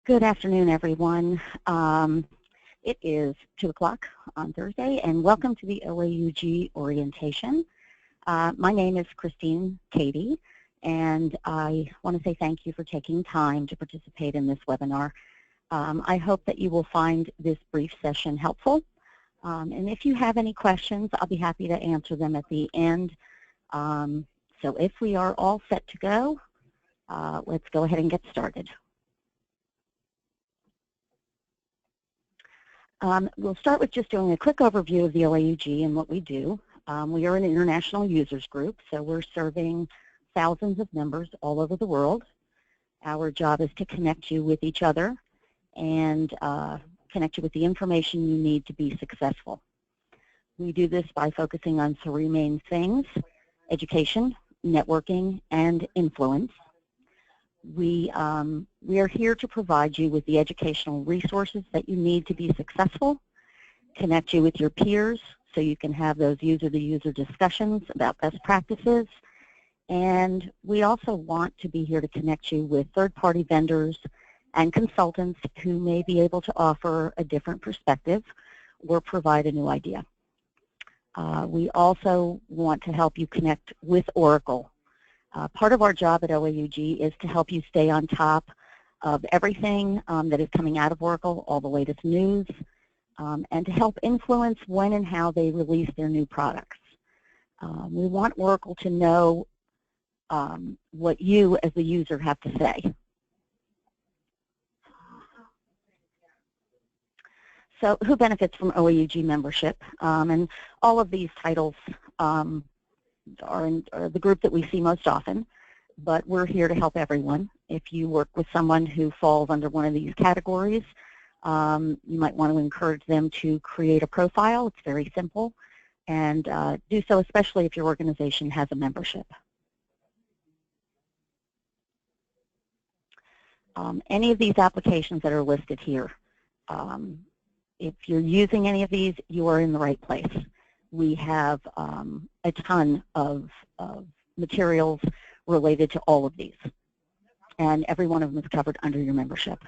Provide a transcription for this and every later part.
Good afternoon, everyone. It is 2 o'clock on Thursday, and welcome to the OAUG orientation. My name is Christine Cady, and I want to say thank you for taking time to participate in this webinar. I hope that you will find this brief session helpful. And if you have any questions, I'll be happy to answer them at the end. So if we are all set to go, let's go ahead and get started. We'll start with just doing a quick overview of the OAUG and what we do. We are an international users group, so we're serving thousands of members all over the world. Our job is to connect you with each other and connect you with the information you need to be successful. We do this by focusing on three main things: education, networking, and influence. We are here to provide you with the educational resources that you need to be successful, connect you with your peers so you can have those user-to-user discussions about best practices, and we also want to be here to connect you with third-party vendors and consultants who may be able to offer a different perspective or provide a new idea. We also want to help you connect with Oracle. Part of our job at OAUG is to help you stay on top of everything that is coming out of Oracle, all the latest news, and to help influence when and how they release their new products. We want Oracle to know what you as the user have to say. So who benefits from OAUG membership? And all of these titles are the group that we see most often, but we're here to help everyone. If you work with someone who falls under one of these categories, you might want to encourage them to create a profile. It's very simple, and do so especially if your organization has a membership. Any of these applications that are listed here, if you're using any of these, you are in the right place. We have a ton of materials related to all of these, and every one of them is covered under your membership.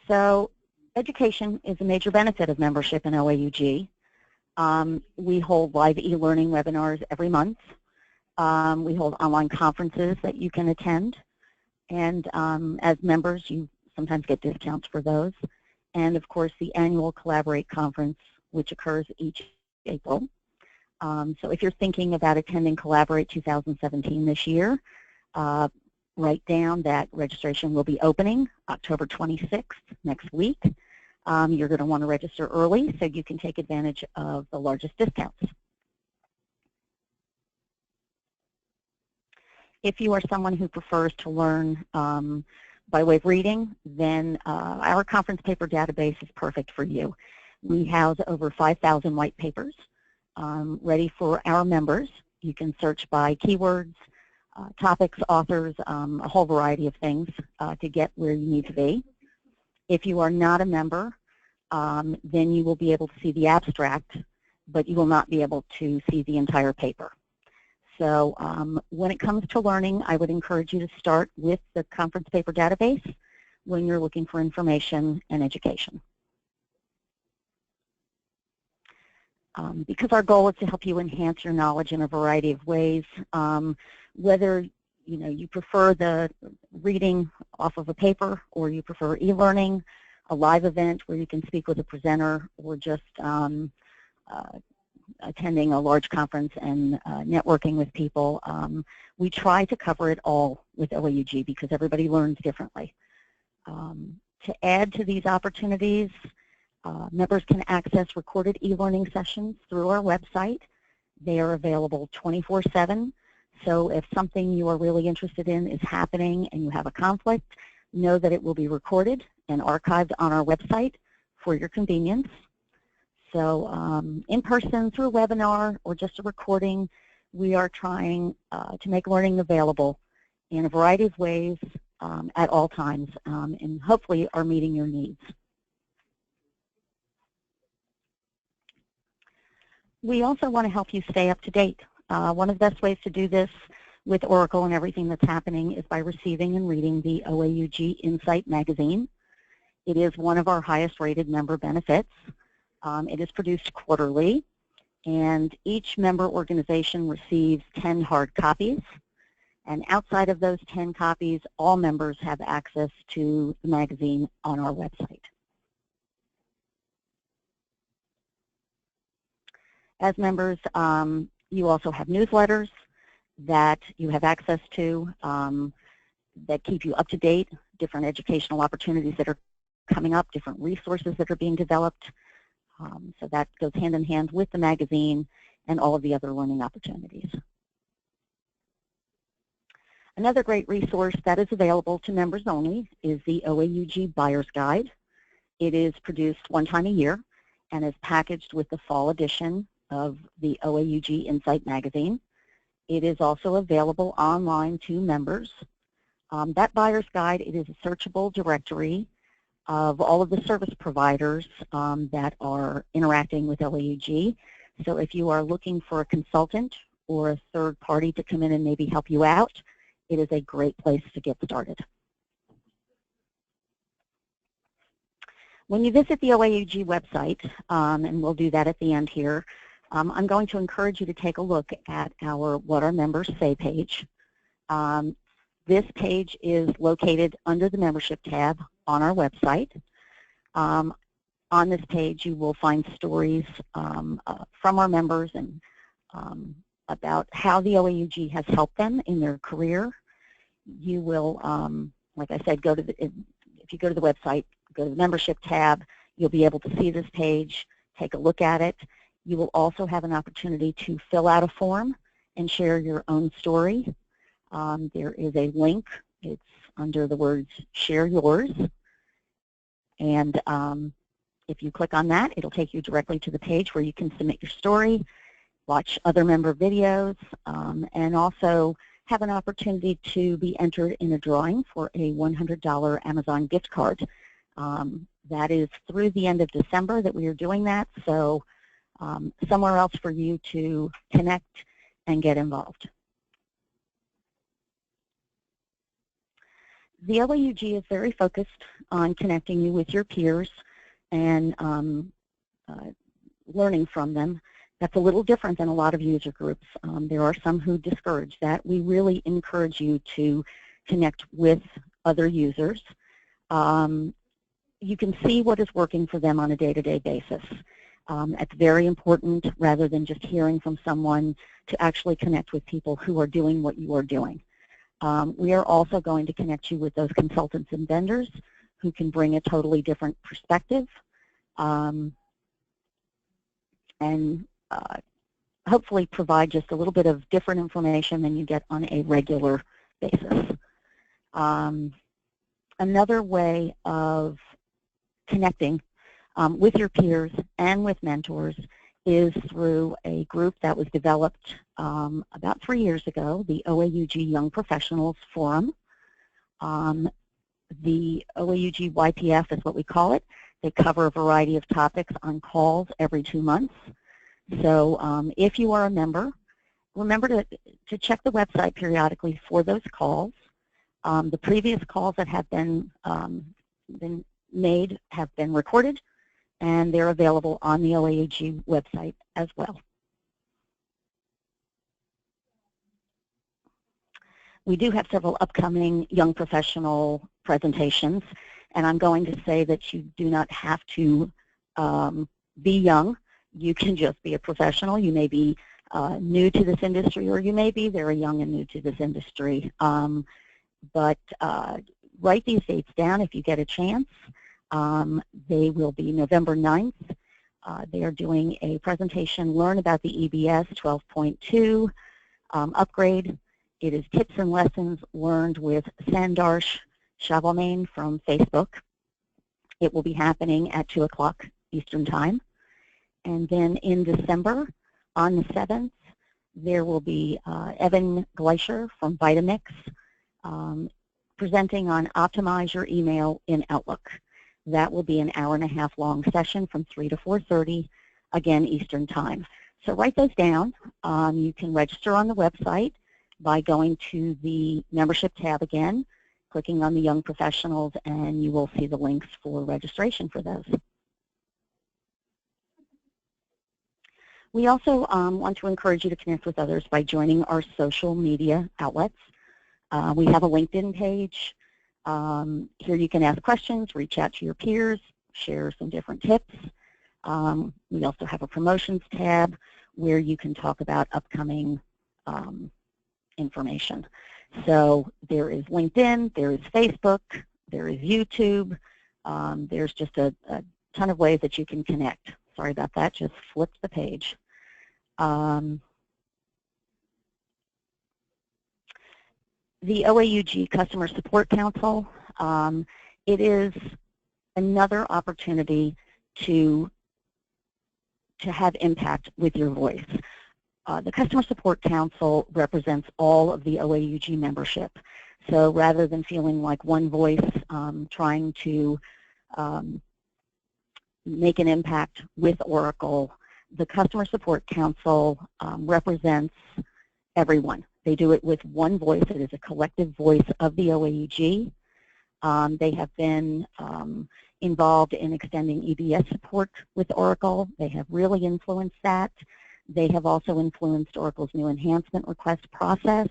So education is a major benefit of membership in OAUG. We hold live e-learning webinars every month. We hold online conferences that you can attend, and as members you sometimes get discounts for those. And of course the annual Collaborate conference, which occurs each April. So if you're thinking about attending Collaborate 2017 this year, write down that registration will be opening October 26th, next week. You're going to want to register early so you can take advantage of the largest discounts. If you are someone who prefers to learn by way of reading, then our conference paper database is perfect for you. We house over 5,000 white papers ready for our members. You can search by keywords, topics, authors, a whole variety of things to get where you need to be. If you are not a member, then you will be able to see the abstract, but you will not be able to see the entire paper. So when it comes to learning, I would encourage you to start with the conference paper database when you're looking for information and education. Because our goal is to help you enhance your knowledge in a variety of ways, whether you prefer the reading off of a paper or you prefer e-learning, a live event where you can speak with a presenter, or just attending a large conference and networking with people. We try to cover it all with OAUG because everybody learns differently. To add to these opportunities, members can access recorded e-learning sessions through our website. They are available 24/7. So if something you are really interested in is happening and you have a conflict, know that it will be recorded and archived on our website for your convenience. So in person, through a webinar, or just a recording, we are trying to make learning available in a variety of ways at all times, and hopefully are meeting your needs. We also want to help you stay up to date. One of the best ways to do this with Oracle and everything that's happening is by receiving and reading the OAUG Insight magazine. It is one of our highest rated member benefits. It is produced quarterly, and each member organization receives 10 hard copies. And outside of those 10 copies, all members have access to the magazine on our website. As members, you also have newsletters that you have access to that keep you up to date, different educational opportunities that are coming up, different resources that are being developed. So that goes hand in hand with the magazine and all of the other learning opportunities. Another great resource that is available to members only is the OAUG Buyer's Guide. It is produced one time a year and is packaged with the fall edition of the OAUG Insight magazine. It is also available online to members. That Buyer's Guide, it is a searchable directory of all of the service providers that are interacting with OAUG. So if you are looking for a consultant or a third party to come in and maybe help you out, it is a great place to get started. When you visit the OAUG website, and we'll do that at the end here, I'm going to encourage you to take a look at our What Our Members Say page. This page is located under the membership tab on our website. On this page, you will find stories from our members and about how the OAUG has helped them in their career. You will, like I said, if you go to the website, go to the membership tab, you'll be able to see this page, take a look at it. You will also have an opportunity to fill out a form and share your own story. There is a link. It's under the words Share Yours. And if you click on that, it'll take you directly to the page where you can submit your story, watch other member videos, and also have an opportunity to be entered in a drawing for a $100 Amazon gift card. That is through the end of December that we are doing that, so somewhere else for you to connect and get involved. The OAUG is very focused on connecting you with your peers and learning from them. That's a little different than a lot of user groups. There are some who discourage that. We really encourage you to connect with other users. You can see what is working for them on a day-to-day basis. It's very important, rather than just hearing from someone, to actually connect with people who are doing what you are doing. We are also going to connect you with those consultants and vendors who can bring a totally different perspective and hopefully provide just a little bit of different information than you get on a regular basis. Another way of connecting with your peers and with mentors is through a group that was developed about 3 years ago, the OAUG Young Professionals Forum. The OAUG YPF is what we call it. They cover a variety of topics on calls every 2 months. So if you are a member, remember to check the website periodically for those calls. The previous calls that have been made have been recorded, and they're available on the OAUG website as well. We do have several upcoming young professional presentations, and I'm going to say that you do not have to be young. You can just be a professional. You may be new to this industry, or you may be very young and new to this industry. But write these dates down if you get a chance. They will be November 9th. They are doing a presentation, Learn About the EBS 12.2 upgrade. It is tips and lessons learned with Sandarsh Chavalmain from Facebook. It will be happening at 2 o'clock Eastern Time. And then in December, on the 7th, there will be Evan Gleicher from Vitamix presenting on Optimize Your Email in Outlook. That will be an hour-and-a-half long session from 3 to 4:30, again, Eastern Time. So write those down. You can register on the website. by going to the membership tab again, clicking on the Young Professionals, and you will see the links for registration for those. We also want to encourage you to connect with others by joining our social media outlets. We have a LinkedIn page. Here you can ask questions, reach out to your peers, share some different tips. We also have a promotions tab where you can talk about upcoming information. So there is LinkedIn, there is Facebook, there is YouTube. There's just a ton of ways that you can connect. Sorry about that, just flipped the page. The OAUG Customer Support Council, it is another opportunity to have impact with your voice. The Customer Support Council represents all of the OAUG membership. So rather than feeling like one voice trying to make an impact with Oracle, the Customer Support Council represents everyone. They do it with one voice. It is a collective voice of the OAUG. They have been involved in extending EBS support with Oracle. They have really influenced that. They have also influenced Oracle's new enhancement request process.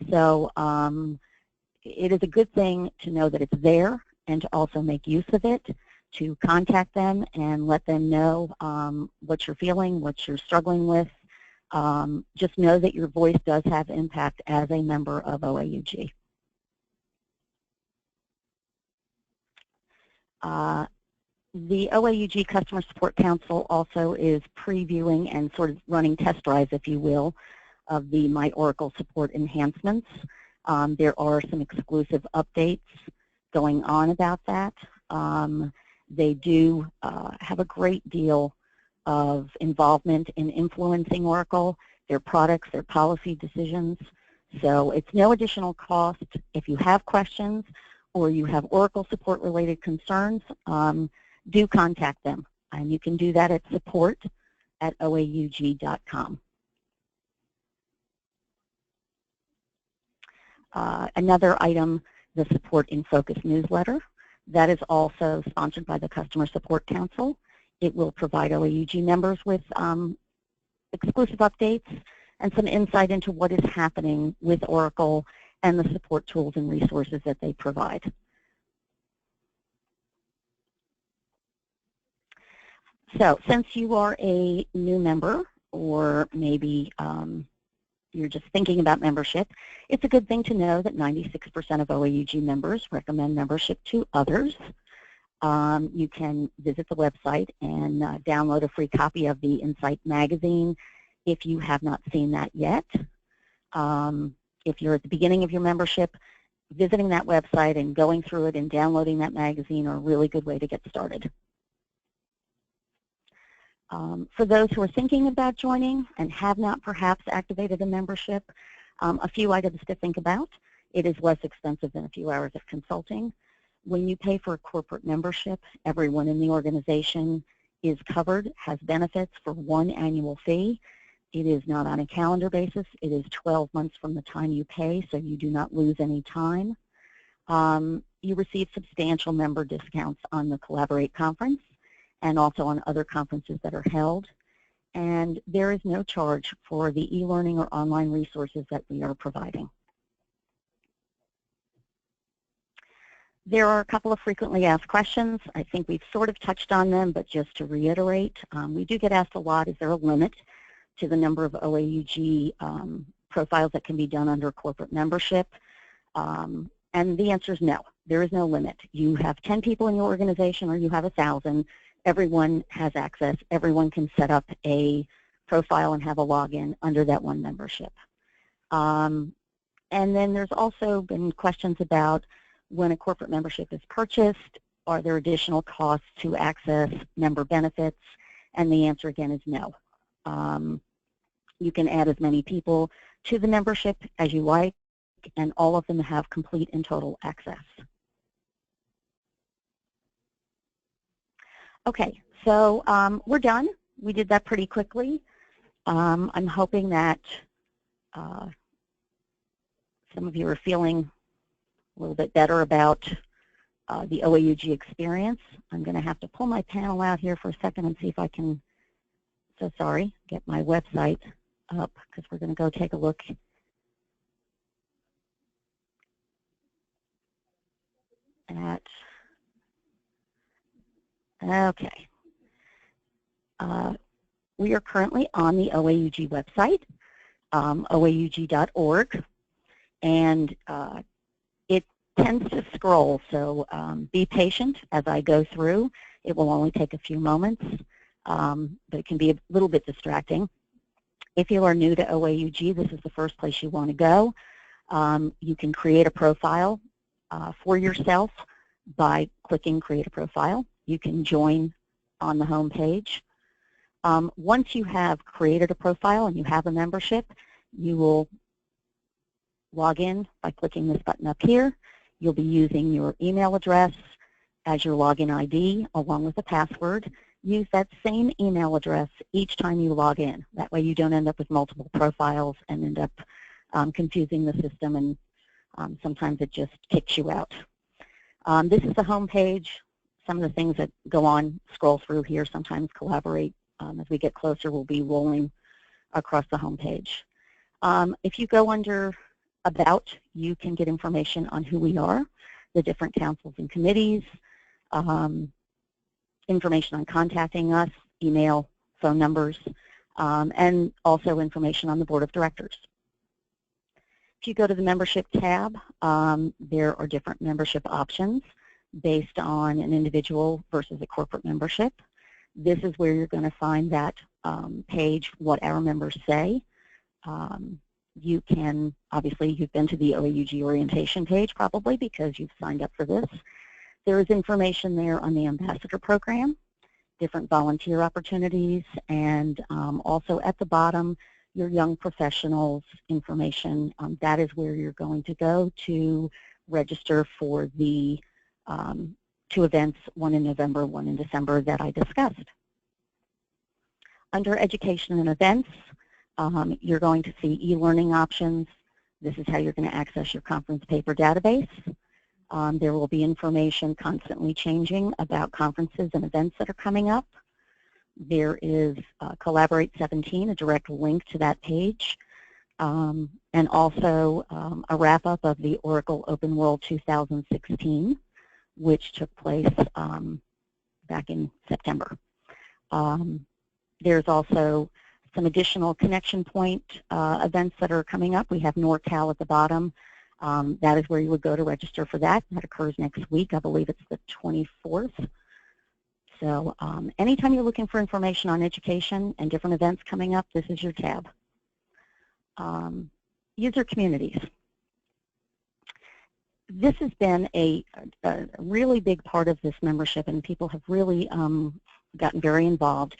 So it is a good thing to know that it's there and to also make use of it, to contact them and let them know what you're feeling, what you're struggling with. Just know that your voice does have impact as a member of OAUG. The OAUG Customer Support Council also is previewing and sort of running test drives, if you will, of the My Oracle support enhancements. There are some exclusive updates going on about that. They do have a great deal of involvement in influencing Oracle, their products, their policy decisions. So it's no additional cost. If you have questions or you have Oracle support related concerns, do contact them. And you can do that at support@oaug.com. Another item, the Support in Focus newsletter. That is also sponsored by the Customer Support Council. It will provide OAUG members with exclusive updates and some insight into what is happening with Oracle and the support tools and resources that they provide. So since you are a new member, or maybe you're just thinking about membership, it's a good thing to know that 96% of OAUG members recommend membership to others. You can visit the website and download a free copy of the Insight magazine if you have not seen that yet. If you're at the beginning of your membership, visiting that website and going through it and downloading that magazine are a really good way to get started. For those who are thinking about joining and have not perhaps activated a membership, a few items to think about. It is less expensive than a few hours of consulting. When you pay for a corporate membership, everyone in the organization is covered, has benefits for one annual fee. It is not on a calendar basis. It is 12 months from the time you pay, so you do not lose any time. You receive substantial member discounts on the Collaborate conference and also on other conferences that are held. And there is no charge for the e-learning or online resources that we are providing. There are a couple of frequently asked questions. I think we've sort of touched on them, but just to reiterate, we do get asked a lot, is there a limit to the number of OAUG profiles that can be done under corporate membership? And the answer is no, there is no limit. You have 10 people in your organization or you have 1,000, everyone has access, everyone can set up a profile and have a login under that one membership. And then there's also been questions about when a corporate membership is purchased, are there additional costs to access member benefits? And the answer again is no. You can add as many people to the membership as you like, and all of them have complete and total access. Okay, so we're done. We did that pretty quickly. I'm hoping that some of you are feeling a little bit better about the OAUG experience. I'm going to have to pull my panel out here for a second and see if I can, so sorry, get my website up, because we're going to go take a look at, okay. We are currently on the OAUG website, OAUG.org, and it tends to scroll, so be patient as I go through. It will only take a few moments, but it can be a little bit distracting. If you are new to OAUG, this is the first place you want to go. You can create a profile for yourself by clicking Create a Profile. You can join on the home page. Once you have created a profile and you have a membership, you will log in by clicking this button up here. You'll be using your email address as your login ID along with a password. Use that same email address each time you log in. That way you don't end up with multiple profiles and end up confusing the system, and sometimes it just kicks you out. This is the home page. Some of the things that go on, scroll through here, sometimes collaborate. As we get closer, we'll be rolling across the home page. If you go under About, you can get information on who we are, the different councils and committees, information on contacting us, email, phone numbers, and also information on the board of directors. If you go to the membership tab, there are different membership options based on an individual versus a corporate membership. This is where you're going to find that page, What Our Members Say. You can, obviously, you've been to the OAUG orientation page probably because you've signed up for this. There is information there on the ambassador program, different volunteer opportunities, and also at the bottom, your young professionals information. That is where you're going to go to register for the 2 events, one in November, one in December, that I discussed. Under Education and Events, you're going to see e-learning options. This is how you're going to access your conference paper database. There will be information constantly changing about conferences and events that are coming up. There is Collaborate 17, a direct link to that page, and also a wrap-up of the Oracle Open World 2016, which took place back in September. There's also some additional connection point events that are coming up. We have NorCal at the bottom. That is where you would go to register for that. That occurs next week. I believe it's the 24th. So anytime you're looking for information on education and different events coming up, this is your tab. User communities. This has been a really big part of this membership, and people have really gotten very involved.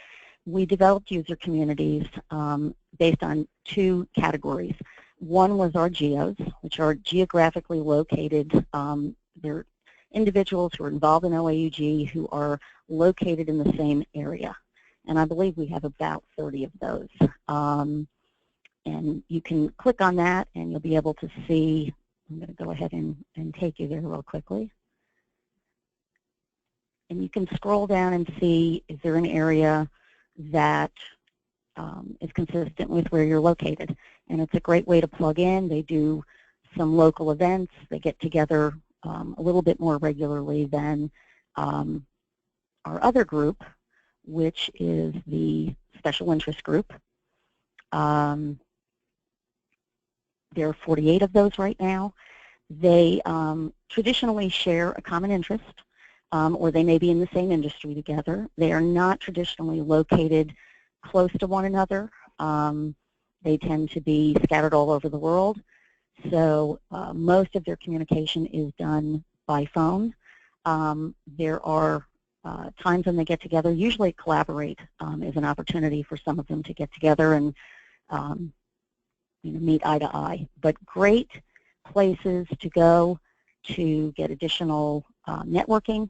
We developed user communities based on 2 categories. One was our geos, which are geographically located. They're individuals who are involved in OAUG who are located in the same area. And I believe we have about 30 of those. And you can click on that and you'll be able to see. I'm going to go ahead and take you there real quickly. And you can scroll down and see, is there an area that is consistent with where you're located? And it's a great way to plug in. They do some local events. They get together a little bit more regularly than our other group, which is the Special Interest Group. There are 48 of those right now. They traditionally share a common interest, or they may be in the same industry together. They are not traditionally located close to one another. They tend to be scattered all over the world. So most of their communication is done by phone. There are times when they get together. Usually Collaborate is an opportunity for some of them to get together and meet eye to eye. But great places to go to get additional networking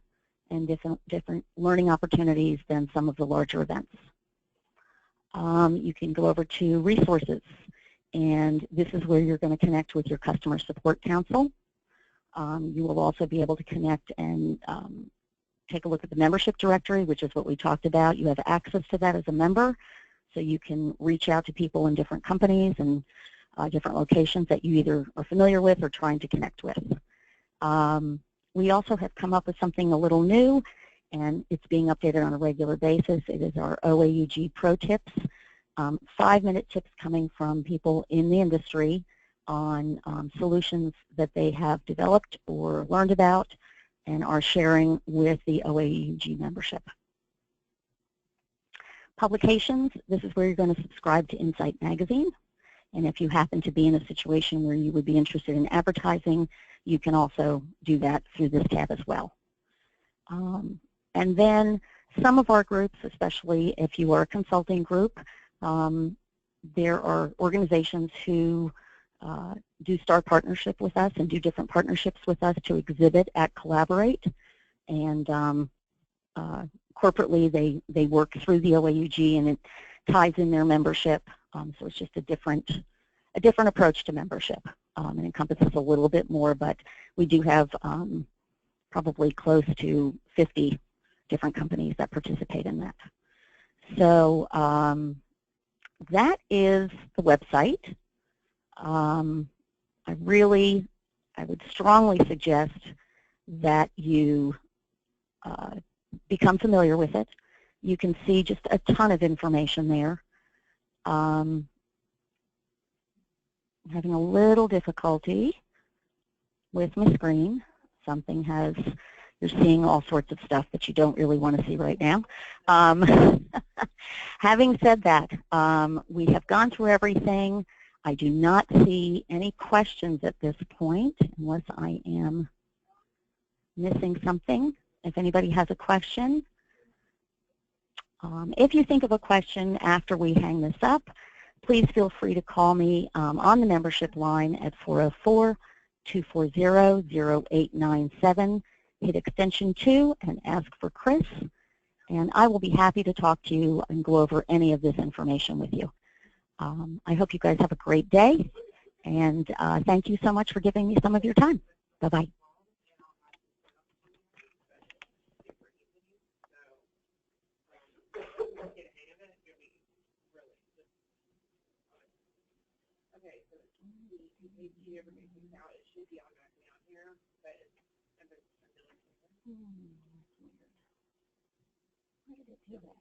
and different learning opportunities than some of the larger events. You can go over to resources, and this is where you're going to connect with your customer support council. You will also be able to connect and take a look at the membership directory, which is what we talked about. You have access to that as a member, so you can reach out to people in different companies and different locations that you either are familiar with or trying to connect with. We also have come up with something a little new, and it's being updated on a regular basis. It is our OAUG Pro Tips, 5-minute tips coming from people in the industry on solutions that they have developed or learned about and are sharing with the OAUG membership. Publications, this is where you're going to subscribe to Insight Magazine. And if you happen to be in a situation where you would be interested in advertising, you can also do that through this tab as well. And then some of our groups, especially if you are a consulting group, there are organizations who do start partnership with us and do different partnerships with us to exhibit at Collaborate. And corporately, they work through the OAUG, and it ties in their membership. So it's just a different approach to membership. It encompasses a little bit more, but we do have probably close to 50 different companies that participate in that. So that is the website. I would strongly suggest that you become familiar with it. You can see just a ton of information there. I'm having a little difficulty with my screen. You're seeing all sorts of stuff that you don't really want to see right now. Having said that, we have gone through everything. I do not see any questions at this point, unless I am missing something. If anybody has a question, if you think of a question after we hang this up, please feel free to call me on the membership line at 404-240-0897. Hit extension 2 and ask for Chris, and I will be happy to talk to you and go over any of this information with you. I hope you guys have a great day, and thank you so much for giving me some of your time. Bye-bye. Why did it do that?